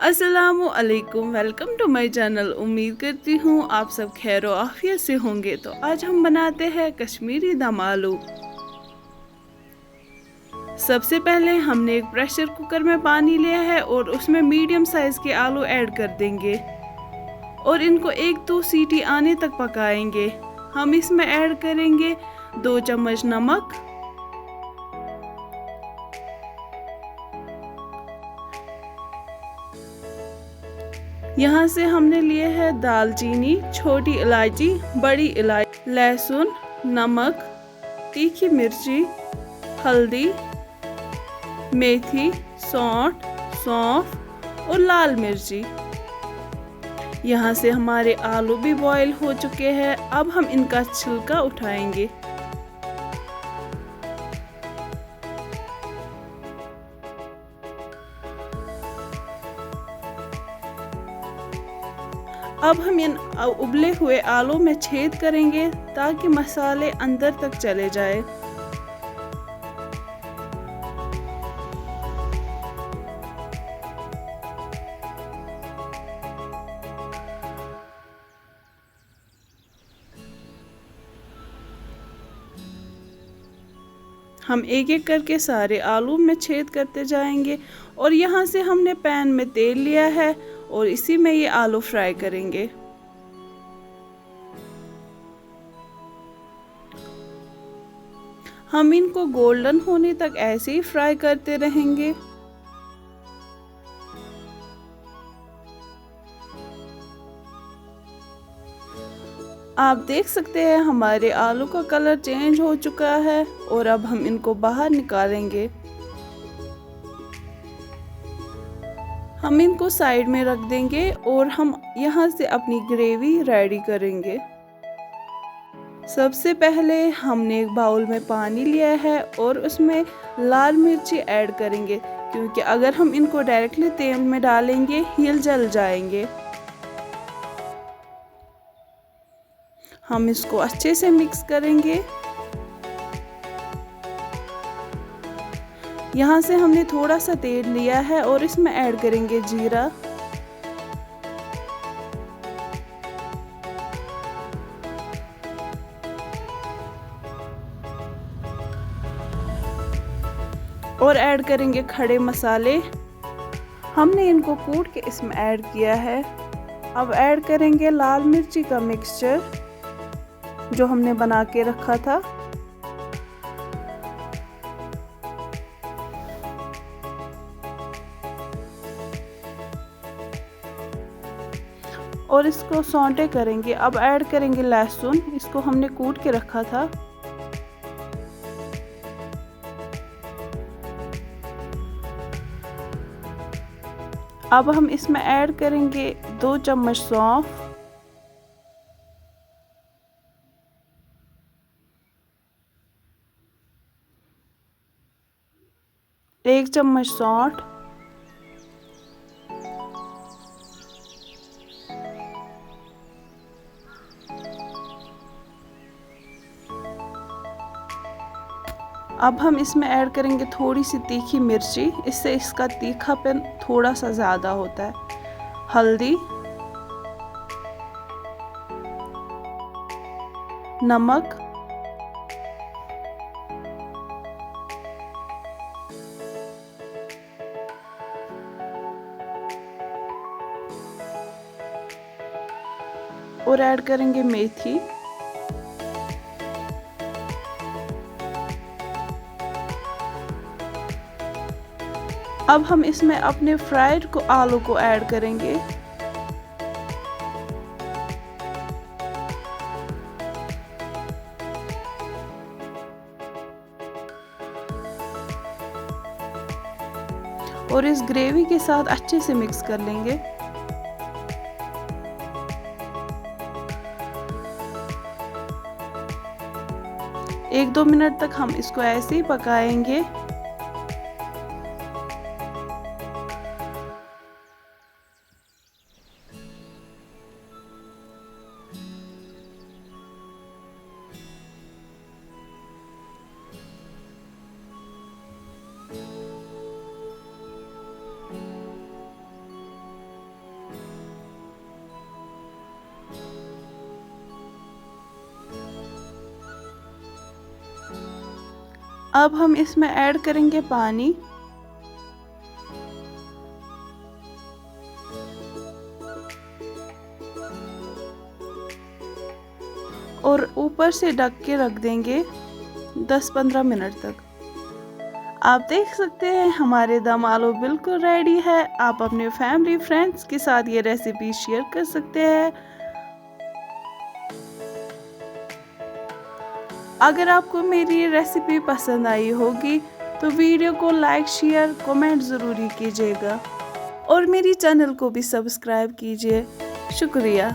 अस्सलामु अलैकुम, welcome to my channel. उम्मीद करती हूँ आप सब खैर आफियत से होंगे। तो आज हम बनाते हैं कश्मीरी दम आलू। सबसे पहले हमने एक प्रेशर कुकर में पानी लिया है और उसमें मीडियम साइज के आलू ऐड कर देंगे और इनको 1-2 सीटी आने तक पकाएंगे। हम इसमें ऐड करेंगे 2 चम्मच नमक, यहाँ से हमने लिए है दालचीनी, छोटी इलायची, बड़ी इलायची, लहसुन, नमक, तीखी मिर्ची, हल्दी, मेथी, सौंफ और लाल मिर्ची। यहाँ से हमारे आलू भी बॉईल हो चुके हैं। अब हम इनका छिलका उठाएंगे। अब हम इन उबले हुए आलू में छेद करेंगे ताकि मसाले अंदर तक चले जाए। हम एक एक करके सारे आलू में छेद करते जाएंगे और यहाँ से हमने पैन में तेल लिया है और इसी में ये आलू फ्राई करेंगे। हम इनको गोल्डन होने तक ऐसे ही फ्राई करते रहेंगे। आप देख सकते हैं हमारे आलू का कलर चेंज हो चुका है और अब हम इनको बाहर निकालेंगे। हम इनको साइड में रख देंगे और हम यहाँ से अपनी ग्रेवी रेडी करेंगे। सबसे पहले हमने एक बाउल में पानी लिया है और उसमें लाल मिर्ची ऐड करेंगे, क्योंकि अगर हम इनको डायरेक्टली तेल में डालेंगे ये जल जाएंगे। हम इसको अच्छे से मिक्स करेंगे। यहाँ से हमने थोड़ा सा तेल लिया है और इसमें ऐड करेंगे जीरा, और ऐड करेंगे खड़े मसाले। हमने इनको कूट के इसमें ऐड किया है। अब ऐड करेंगे लाल मिर्ची का मिक्सचर जो हमने बना के रखा था। और इसको सौंटे करेंगे। अब ऐड करेंगे लहसुन, इसको हमने कूट के रखा था। अब हम इसमें ऐड करेंगे 2 चम्मच सौंफ, 1 चम्मच सौंठ, अब हम इसमें ऐड करेंगे थोड़ी सी तीखी मिर्ची, इससे इसका तीखापन थोड़ा सा ज़्यादा होता है। हल्दी, नमक, और ऐड करेंगे मेथी। अब हम इसमें अपने फ्राइड आलू को ऐड करेंगे। और इस ग्रेवी के साथ अच्छे से मिक्स कर लेंगे। एक 2 मिनट तक हम इसको ऐसे ही पकाएंगे। अब हम इसमें ऐड करेंगे पानी। और ऊपर से ढक के रख देंगे 10-15 मिनट तक। आप देख सकते हैं हमारे दम आलू बिल्कुल रेडी है। आप अपने फैमिली फ्रेंड्स के साथ ये रेसिपी शेयर कर सकते हैं। अगर आपको मेरी ये रेसिपी पसंद आई होगी तो वीडियो को लाइक शेयर कमेंट ज़रूर कीजिएगा और मेरी चैनल को भी सब्सक्राइब कीजिए। शुक्रिया।